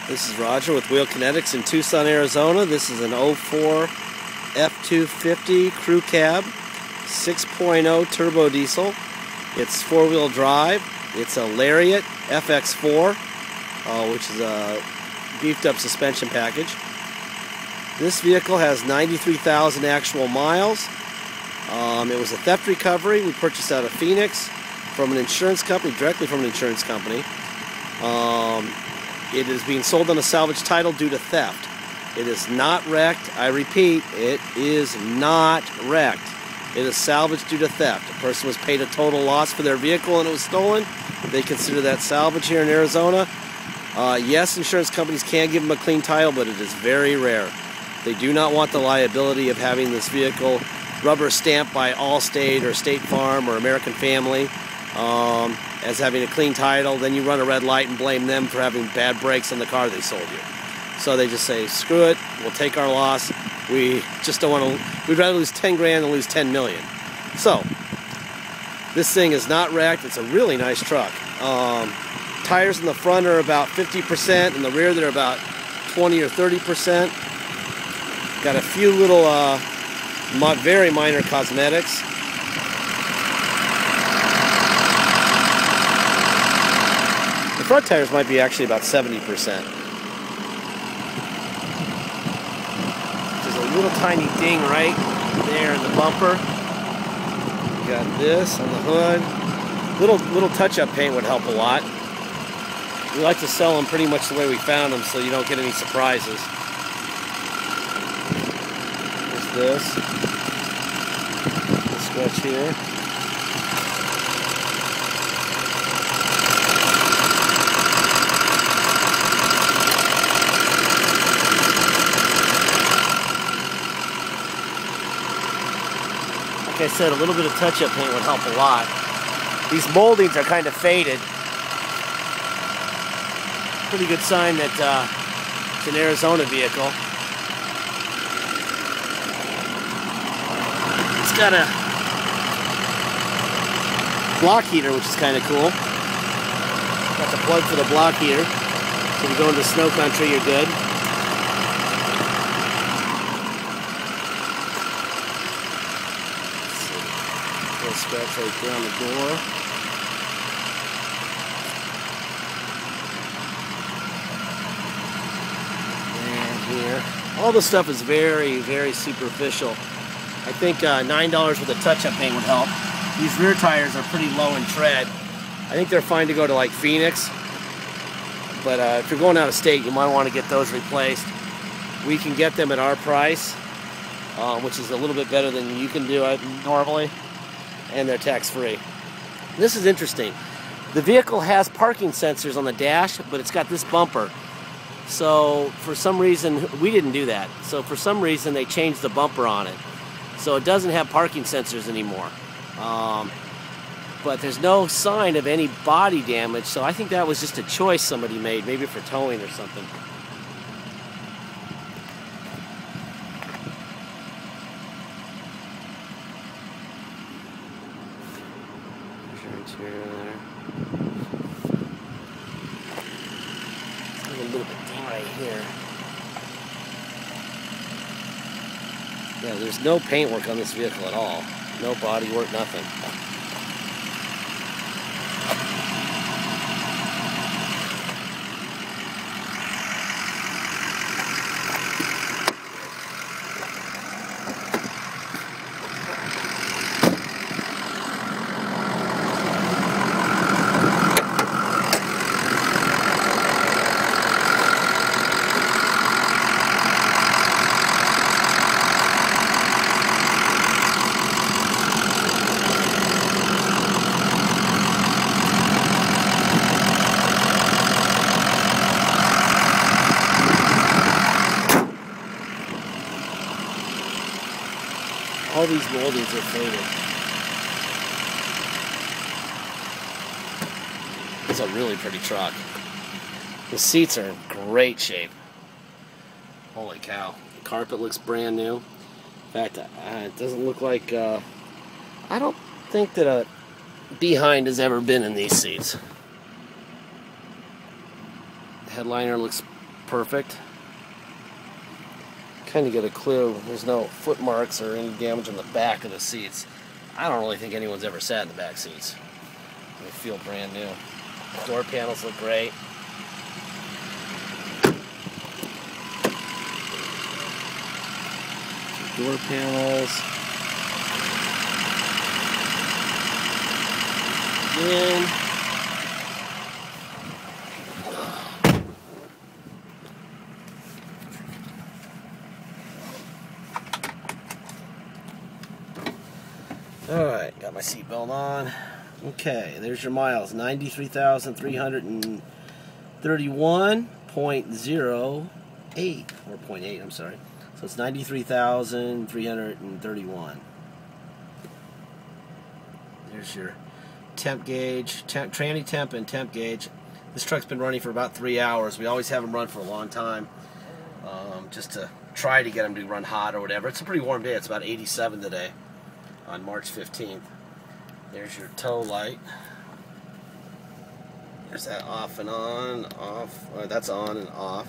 This is Roger with Wheel Kinetics in Tucson, Arizona. This is an 04 F250 crew cab, 6.0 turbo diesel. It's four-wheel drive. It's a Lariat FX4, which is a beefed-up suspension package. This vehicle has 93,000 actual miles. It was a theft recovery. We purchased out of Phoenix from an insurance company, directly from an insurance company. It is being sold on a salvage title due to theft. It is not wrecked. I repeat, it is not wrecked. It is salvaged due to theft. A person was paid a total loss for their vehicle and it was stolen. They consider that salvage here in Arizona. Yes, insurance companies can give them a clean title, but it is very rare. They do not want the liability of having this vehicle rubber stamped by Allstate or State Farm or American Family as having a clean title. Then you run a red light and blame them for having bad brakes on the car they sold you. So they just say, screw it, we'll take our loss. We just don't want to, we'd rather lose 10 grand than lose 10 million. So, this thing is not wrecked. It's a really nice truck. Tires in the front are about 50%, in the rear they're about 20 or 30%. Got a few little very minor cosmetics. The front tires might be actually about 70%. There's a little tiny ding right there in the bumper. You got this on the hood. Little touch-up paint would help a lot. We like to sell them pretty much the way we found them, so you don't get any surprises. There's this. The scratch here. Like I said, a little bit of touch-up paint would help a lot. These moldings are kind of faded. Pretty good sign that it's an Arizona vehicle. It's got a block heater, which is kind of cool. Got the plug for the block heater. So if you go into snow country, you're good. Scratch right there on the door. And here. All this stuff is very, very superficial. I think $9 with a touch-up paint would help. These rear tires are pretty low in tread. I think they're fine to go to like Phoenix. But if you're going out of state, you might want to get those replaced. We can get them at our price, which is a little bit better than you can do it normally. And they're tax-free. This is interesting. The vehicle has parking sensors on the dash, but it's got this bumper. So for some reason, we didn't do that. So for some reason, they changed the bumper on it. So it doesn't have parking sensors anymore. But there's no sign of any body damage, so I think that was just a choice somebody made, maybe for towing or something. Interior there. There's a little bit ding right here. Yeah, there's no paint work on this vehicle at all. No body work, nothing. All these moldings are faded. It's a really pretty truck. The seats are in great shape. Holy cow. The carpet looks brand new. In fact, it doesn't look like... I don't think that a behind has ever been in these seats. The headliner looks perfect. Kind of get a clue. There's no foot marks or any damage on the back of the seats. I don't really think anyone's ever sat in the back seats. They feel brand new. Door panels look great. Door panels. Again. Alright, got my seatbelt on. Okay, there's your miles. 93,331.08. Or 0.8, I'm sorry. So it's 93,331. There's your temp gauge, tranny temp and temp gauge. This truck's been running for about 3 hours. We always have them run for a long time, just to try to get them to run hot or whatever. It's a pretty warm day. It's about 87 today on March 15th. There's your tow light. There's that off and on, off. That's on and off.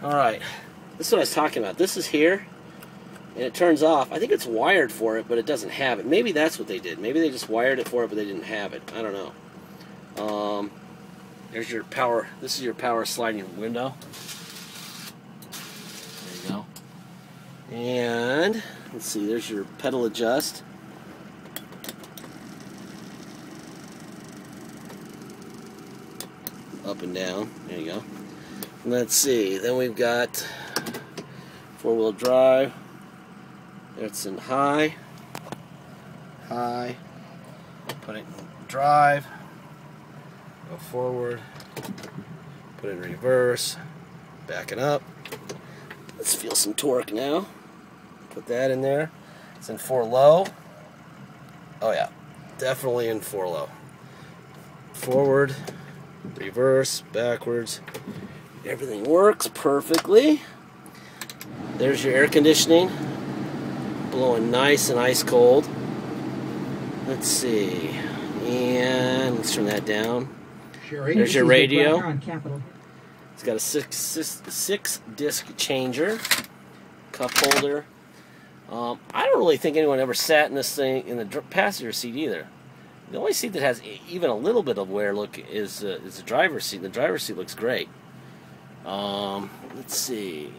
Alright, this is what I was talking about. This is here, and it turns off. I think it's wired for it, but it doesn't have it. Maybe that's what they did. Maybe they just wired it for it, but they didn't have it. I don't know. There's your power. This is your power sliding window. There you go. And let's see, there's your pedal adjust. Up and down. There you go. Let's see. Then we've got four-wheel drive. It's in high. High. Put it in drive. Go forward. Put it in reverse. Backing up. Let's feel some torque now. Put that in there. It's in 4 low. Oh yeah. Definitely in 4 low. Forward. Reverse, backwards, everything works perfectly. There's your air conditioning, blowing nice and ice cold. Let's see, and let's turn that down. There's your radio. It's got a six disc changer, cup holder. I don't really think anyone ever sat in this thing in the passenger seat either. The only seat that has even a little bit of wear look is the driver's seat. The driver's seat looks great. Let's see.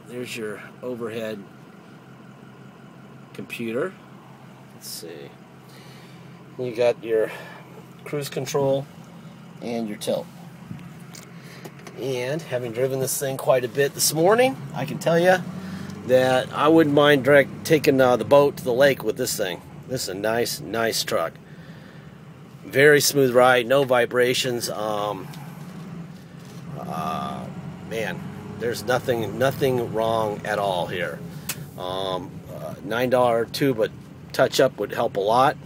There's your overhead computer. Let's see. You got your cruise control and your tilt. And having driven this thing quite a bit this morning, I can tell you that I wouldn't mind taking the boat to the lake with this thing. This is a nice truck. Very smooth ride, no vibrations. Man, there's nothing wrong at all here. $9 tube touch-up would help a lot,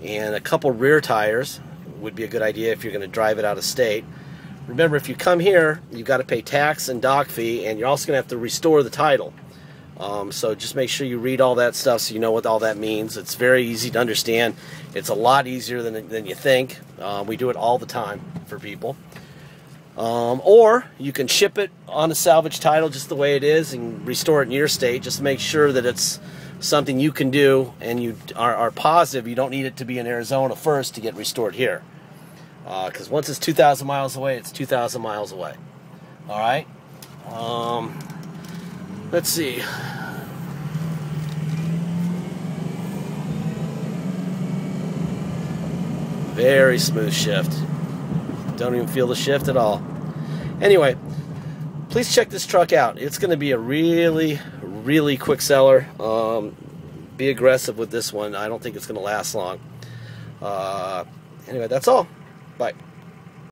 and a couple rear tires would be a good idea if you're going to drive it out of state. Remember, if you come here, you've got to pay tax and dock fee, and you're also going to have to restore the title. So just make sure you read all that stuff so you know what all that means. It's very easy to understand. It's a lot easier than you think. We do it all the time for people. Or you can ship it on a salvage title just the way it is and restore it in your state. Just make sure that it's something you can do and you are positive you don't need it to be in Arizona first to get restored here. Because once it's 2,000 miles away, it's 2,000 miles away. All right? Let's see. Very smooth shift. Don't even feel the shift at all. Anyway, please check this truck out. It's going to be a really quick seller. Be aggressive with this one. I don't think it's going to last long. Anyway, that's all. Bye.